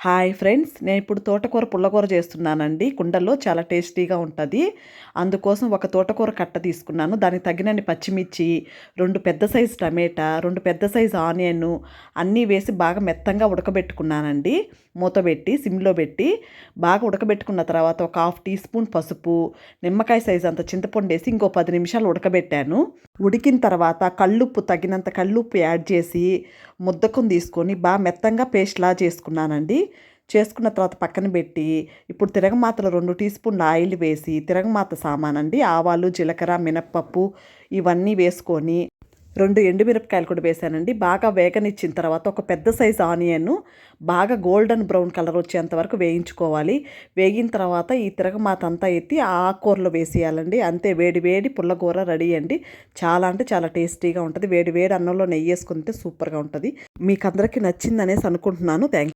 Hi friends, నేను ఇప్పుడు తోటకూర పుల్లకూర చేస్తున్నానండి. కుండల్లో చాలా టేస్టీగా ఉంటుంది. అందుకోసం ఒక తోటకూర కట్ట తీసుకున్నాను. దానికి తగినన్ని పచ్చిమిర్చి, 2 పెద్ద సైజు టమాటా, 2 పెద్ద సైజు ఆనియన్ అన్నీ వేసి బాగా మెత్తంగా ఉడకబెట్టుకున్నానండి. మూతబెట్టి సిమ్లో పెట్టి బాగా ఉడకబెట్టుకున్న తర్వాత ఒక హాఫ్ టీ స్పూన్ పసుపు, నిమ్మకాయ సైజు అంత చింతపండు వేసి ఇంకో 10 నిమిషాలు ఉడకబెట్టాను. ఉడికిన తర్వాత కల్లుప్పు తగినంత కల్లుప్పు యాడ్ చేసి ముద్దకుని తీసుకొని బాగా మెత్తంగా పేస్ట్లా చేసుకున్నానండి. చేసుకున్న తర్వాత పక్కన పెట్టి ఇప్పుడు తిరగమాతలో 2 టీ స్పూన్ల ఆయిల్ వేసి తిరగమాత సామానండి ఆవాలు, జీలకర్ర, మినప్పప్పు ఇవన్నీ వేసుకొని 2 ఎండుమిరపకాయలు కూడా వేసానండి. బాగా వేగనిచ్చిన తర్వాత ఒక పెద్ద సైజు ఆనియన్ బాగా గోల్డెన్ బ్రౌన్ కలర్ వచ్చేంత వరకు వేయించుకోవాలి. వేగిన తర్వాత ఈ తిరగమాత అంతా ఎత్తి ఆ ఆకుకూరలో వేసేయాలండి. అంతే, వేడి వేడి పుల్లకూర రెడీ అండి. చాలా అంటే చాలా టేస్టీగా ఉంటుంది. వేడి వేడి అన్నంలో నెయ్యి వేసుకుంటే సూపర్గా ఉంటుంది. మీకు అందరికీ నచ్చిందనేసి అనుకుంటున్నాను. థ్యాంక్